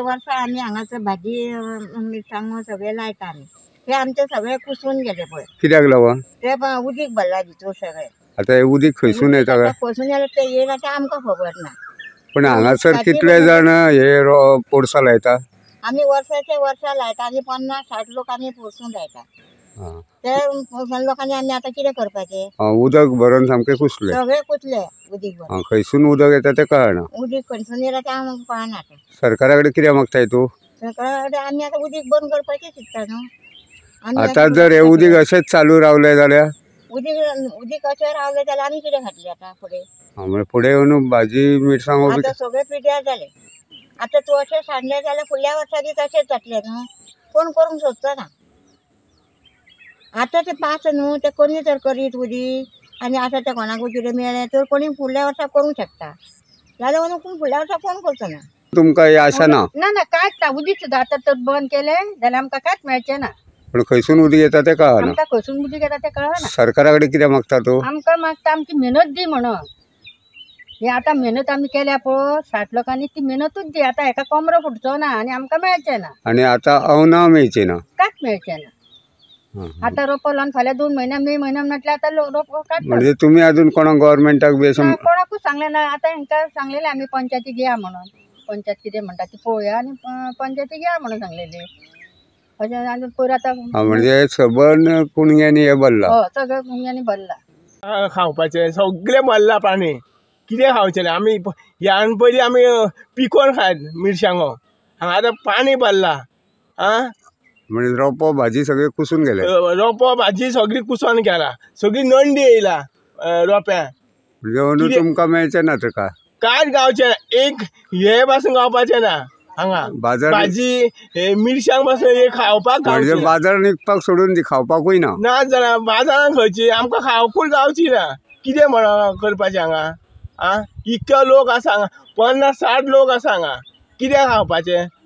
वर्सा आम्ही हांगासर भाजी मिरसांगो सगळे लायता आमी. ते आमचे सगळे कुसून गेले पळय. कित्याक लागून? ते उदीक भरला भितर सगळे. आता हे उदीक खंयसून येता काय? खंयसून येता ते येयला ते आमकां खबर ना. पण हांगासर कितले जाण हे पोरसां लायता? आमी वर्साचे वर्सा लायता. आमी 50-60 लोक आमी पोरसून लायता. ते लोकांनी आमी आतां कितें करपाचें? उदक भरून सामके कुसले. सगळे कुसले उदीक भरून. खंयसून उदक येता ते कळना. उदीक खंयसून येता ते आमकां कळना. सरकारा कडेन कितें मागताय तूं? सरकारा कडेन आमी आतां उदीक बंद करपाचें चिंतता न्हू. आतां जर हे उदीक अशेंच चालू रावलें जाल्यार? उदीक अशें रावलें जाल्यार आमी कितें खातलीं आतां फुडें? म्हणजे फुडें येवन भाजी मिरसांगो आतां सगळे पिड्ड्यार जाले. आतां तूं अशें सांडलें जाल्यार फुडल्या वर्सांनी तशेंच जातलें न्हू. कोण करूंक सोदचो ना. आतां तें पास न्हू, तें कोणी तर करीत उदीक आनी आतां तें कोणाकूय कितें मेळ्ळें तर कोणी फुडल्या वर्सा करूंक शकता. जाल्यार म्हणून कोण फुडल्या वर्सा कोण करचो ना. तुमकां हे आशा ना? ना कांयच ना. उदीक सुद्दां आतां तर बंद केलें जाल्यार आमकां कांयच मेळचें ना. पण खंयसून उदीक येता ते कळना. आमकां खंयसून उदीक येता तें कळना. सरकारा कडेन कितें मागता तूं? आमकां मागता आमची मेहनत दी म्हणून. हे आतां मेहनत आमी केल्या पळय 60 लोकांनी ती मेहनतूच दी. आतां हेका कोमरो फुटचो ना आनी आमकां मेळचें ना. आनी आतां अवनाव मेळची ना? कांयच मेळचें ना. आतां रोपो लावन फाल्यां 2 म्हयन्या मे म्हयन्यान म्हटल्यार आतां रोपो काडटा. म्हणजे तुमी अजून कोणाक गव्हर्नमेंटाक बी अशें? कोणाकूच सांगलें ना. आतां हांकां सांगलेलें आमी पंचायतीक या म्हणून. पंचायत कितें म्हणटा ती पळोवया आनी पंचायतीक या म्हणून सांगलेलें. अशें आनी पयर आतां म्हणजे सबंद कुणग्यांनी हे भरला? हय सगळ्या कुणग्यांनी भरला. खावपाचें सगळें भरला पाणी. कितें खावचें आमी ह्या पयलीं आमी पिकोवन खायत मिरसांगो. हांगा आतां पाणी भरला. म्हणजे रोपो भाजी सगळे कुसून गेले? रोपो भाजी सगळी कुसोन गेला. सगळी नंडी येयला रोप्यां. म्हणजे तुमकां मेळचें ना तुका? कांयच गावचें ना. एक हे पासून गावपाचें ना हांगा. भाजी मिरसांग पासून हे खावपाक गावची. म्हणजे बाजार निघपाक सोडून दी, खावपाकूय ना? ना जाल्यार बाजारान खंयची आमकां खावपूच गावची ना. कितें म्हणोन करपाचें हांगा? इतके लोक आसा हांगा 50-60 लोक आसा हांगा. कितें खावपाचें?